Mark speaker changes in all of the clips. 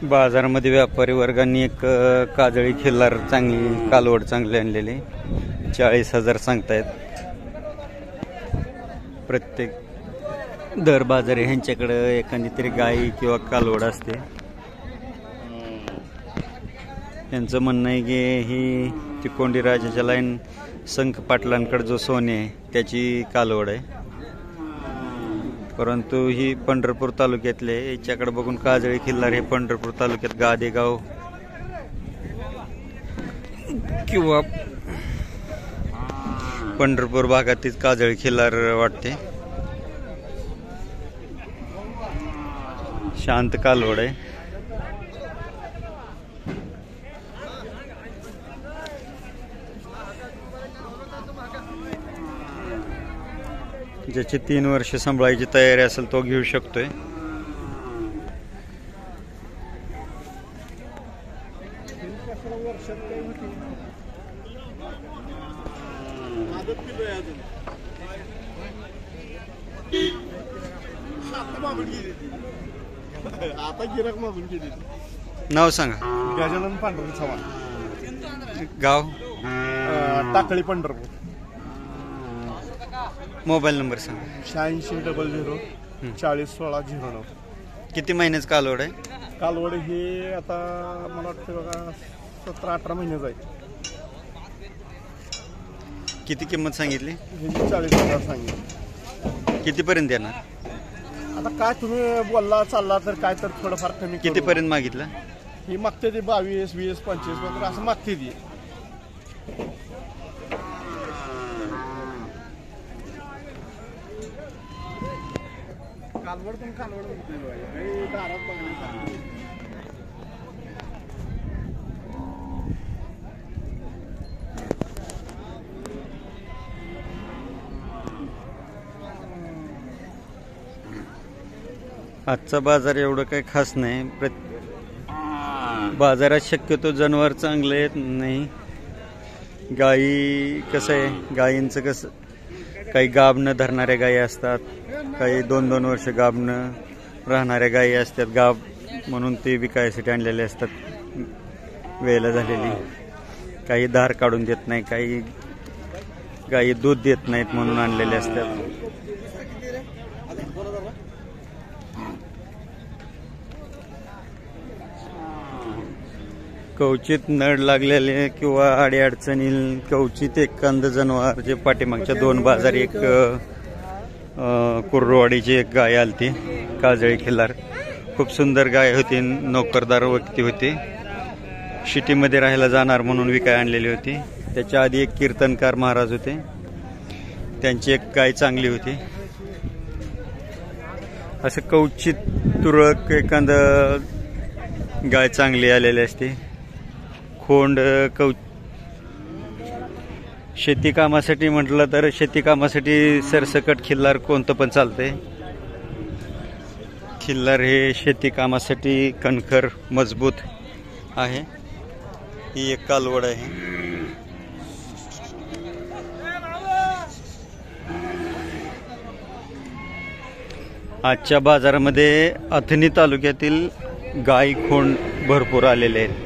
Speaker 1: बाजारामध्ये व्यापारी वर्गांनी एक काजळी खिल्लार चांगली कालवड चांगली आणलेली 40,000 सांगतायत. प्रत्येक दर बाजारी ह्यांच्याकडे एखादी तरी गाई किंवा कालवड असते. यांचं म्हणणं आहे की ही चिकोंडी राजाच्या लाईन संख पाटलांकडे जो सोने आहे त्याची कालवड आहे. परंतु ही पंढरपूर तालुक्यातले याच्याकडे बघून काजळी खिल्लार हे पंढरपूर तालुक्यात गादेगाव किंवा पंढरपूर भागातील काजळी खिल्लार वाटते. शांत कालवड आहे. ज्याची 3 वर्ष सांभाळायची तयारी असेल तो घेऊ शकतोय. नाव सांगा.
Speaker 2: गजानन पांडुरंग चव्हाण.
Speaker 1: गाव
Speaker 2: टाकळी पंढरपूर.
Speaker 1: मोबाईल नंबर सांगा.
Speaker 2: 8600 401609.
Speaker 1: किती महिन्याचं कालवड आहे?
Speaker 2: कालवड हे आता मला वाटतं बघा 17-18 महिन्याचं आहे.
Speaker 1: किती किंमत सांगितली?
Speaker 2: हे 40,000 सांगितलं.
Speaker 1: कितीपर्यंत येणार?
Speaker 2: आता काय तुम्ही बोलला चालला तर काय तर थोडंफार कमी.
Speaker 1: कितीपर्यंत मागितलं?
Speaker 2: ही मागते ती 22, 20, 25 वगैरे असं मागते ती. कालवड पण कालवड दारात बघायला.
Speaker 1: आजचा बाजार एवढं काही खास नाही. बाजारात शक्यतो जनावर चांगले येत नाही. गाई कसं आहे, गायींचं कसं काही गाभणं धरणाऱ्या गायी असतात, काही 2-2 वर्ष गाभणं राहणाऱ्या गायी असतात. गाभ म्हणून ते विकायसाठी आणलेले असतात वेळेला झालेली. काही धार काढून देत नाही, काही गायी दूध देत नाहीत म्हणून आणलेले असतात. कवचित नड लागलेले किंवा अडीअडचणी कवचित एखादं जनावर जे पाठीमागच्या 2 बाजारी एक कुर्रवाडीची एक गाय आलती काजळी खिल्लार. खूप सुंदर गाय होती, नोकरदार व्यक्ती होती. शिटीमध्ये राहायला जाणार म्हणून विकाय आणलेली होती. त्याच्या आधी एक कीर्तनकार महाराज होते, त्यांची एक गाय चांगली होती. असं कवचित तुरळक एखादं गाय चांगली आलेली असते. खोंड शेती कामासाठी म्हटलं तर शेती कामासाठी सरसकट खिल्लार कोणतं पण चालतंय. खिल्लार हे शेती कामासाठी कणखर मजबूत आहे. ही एक कालवड आहे. आजच्या बाजारामध्ये अथणी तालुक्यातील गाई खोंड भरपूर आलेले आहेत.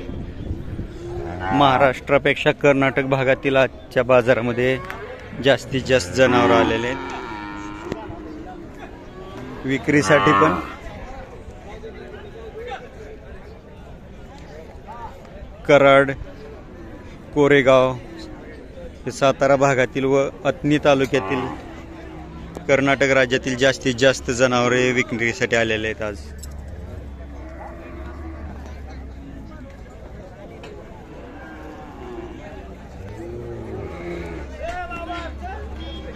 Speaker 1: महाराष्ट्रापेक्षा कर्नाटक भागातील आजच्या बाजारामध्ये जास्तीत जास्त जनावर आलेले आहेत विक्रीसाठी. पण कराड, कोरेगाव हे सातारा भागातील व अथणी तालुक्यातील कर्नाटक राज्यातील जास्तीत जास्त जनावरे विक्रीसाठी आलेले आहेत आज.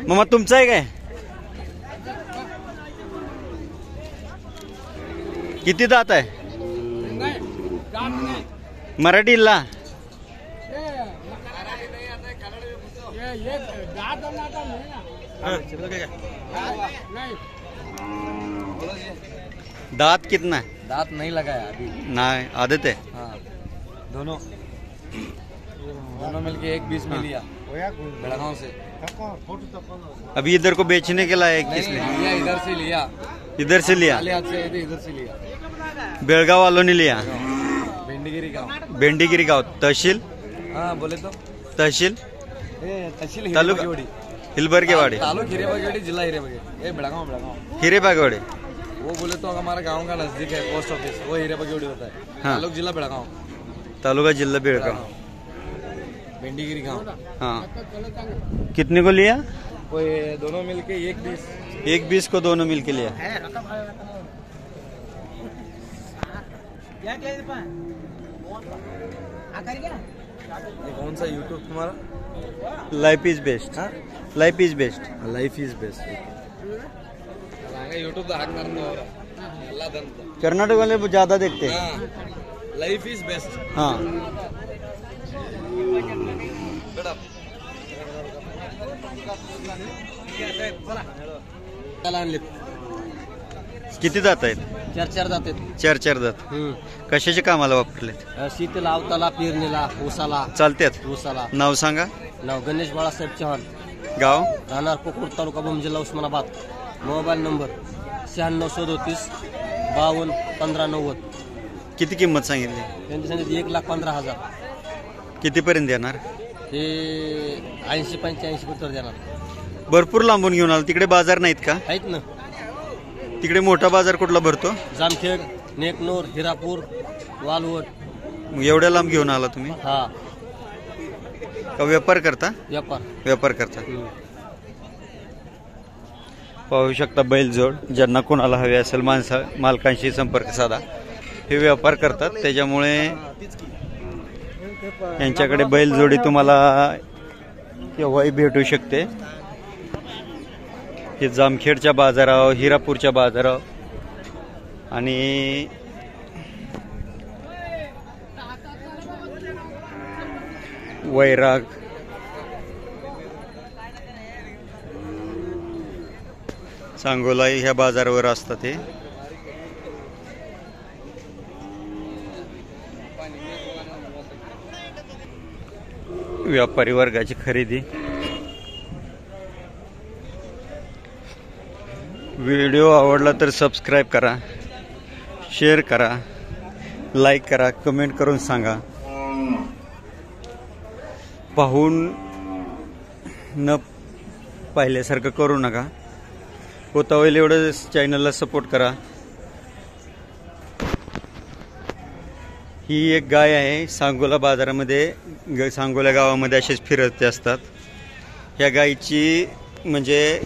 Speaker 1: मामा तुमचं आहे काय? किती दात आहे? मराठीला दांत कितना है?
Speaker 3: दांत नहीं लगाया अभी।
Speaker 1: ना आदत है।
Speaker 3: हाँ दोनों मिलके 1.20 में लिया बेलगांव से।
Speaker 1: अभी इधर को बेचने के लायक किसने
Speaker 3: लिया? इधर से लिया।
Speaker 1: इधर से लिया?
Speaker 3: इधर से लिया।
Speaker 1: बेलगांव वालों ने लिया।
Speaker 3: गाँव।
Speaker 1: बेंडीगिरी गाव तहसील
Speaker 3: हाँ बोले तो
Speaker 1: तहसील
Speaker 3: तहसील
Speaker 1: तालुका
Speaker 3: हिरेबागेवाडी
Speaker 1: हिलबर्गेवाडी
Speaker 3: तालुक हिरेबागेवाडी जिला हिरेबागे बेड़गांव बेड़गांव।
Speaker 1: हिरेबागवाडी
Speaker 3: वो बोले तो हमारा गांव का नजदीक है पोस्ट ऑफिस वो हिरेबागेवाडी होता है।
Speaker 1: हाँ।
Speaker 3: तालुक जिला बेड़गांव
Speaker 1: तालुका जिला बेळगाव।
Speaker 3: बेंडीगिरी गाँव।
Speaker 1: हाँ कितने को लिया?
Speaker 3: वो ये दोनों मिलके 120
Speaker 1: 120 को दोनों मिल के लिया।
Speaker 3: ये कौन सा यूट्यूब तुम्हारा?
Speaker 1: लाइफ इज बेस्ट
Speaker 3: हाँ?
Speaker 1: Life is best
Speaker 3: life is best YouTube तो हाक मारने हो रहा अल्लाह धन
Speaker 1: कर्नाटक वाले ज्यादा देखते हैं।
Speaker 3: हाँ लाइफ इज बेस्ट।
Speaker 1: हाँ किती जात आहेत?
Speaker 4: 4 जाते.
Speaker 1: चार चार जात कशाच्या कामाला वापरलेत?
Speaker 4: शेती लावताला, पेरणीला, ऊसाला,
Speaker 1: चालत्यात?
Speaker 4: ऊसाला.
Speaker 1: नाव सांगा.
Speaker 4: नाव गणेश बाळासाहेब चव्हाण,
Speaker 1: गाव?
Speaker 4: राहणार कोकूर, तालुका भूम, जिल्हा उस्मानाबाद. Mobile number 9637 52 1590.
Speaker 1: किती किंमत सांगितली?
Speaker 4: त्यांनी सांगितलं 1,15,000.
Speaker 1: कितीपर्यंत येणार?
Speaker 4: हे 80-85 पत्र देणार.
Speaker 1: भरपूर लांबून घेऊन आला. तिकडे बाजार नाहीत का?
Speaker 4: आहेत ना.
Speaker 1: तिकडे मोठा बाजार कुठला भरतो?
Speaker 4: जामखेड, नेकनूर, हिरापूर, वालवड.
Speaker 1: मग एवढ्या लांब घेऊन आला तुम्ही?
Speaker 4: हा
Speaker 1: का व्यापार करता?
Speaker 4: व्यापार.
Speaker 1: करता. पाहू शकता बैलजोड. ज्यांना कोणाला हवे असेल मालकांशी संपर्क साधा. हे व्यापार करतात त्याच्यामुळे यांच्याकडे बैलजोडी तुम्हाला केव्हाही भेटू शकते. हे जामखेडच्या बाजारावर, हिरापूरच्या बाजारावर आणि वैराग, सांगोला ह्या बाजारावर असतात. हे व्यापारी वर्गाची खरेदी. व्हिडिओ आवडला तर सबस्क्राईब करा, शेअर करा, लाईक करा, कमेंट करून सांगा. पाहून न पाहिल्यासारखं करू नका. होता होईल एवढं चॅनलला सपोर्ट करा. ही एक गाय आहे. सांगोला बाजारामध्ये, सांगोला गावामध्ये असेच फिरत असतात. ह्या गायीची म्हणजे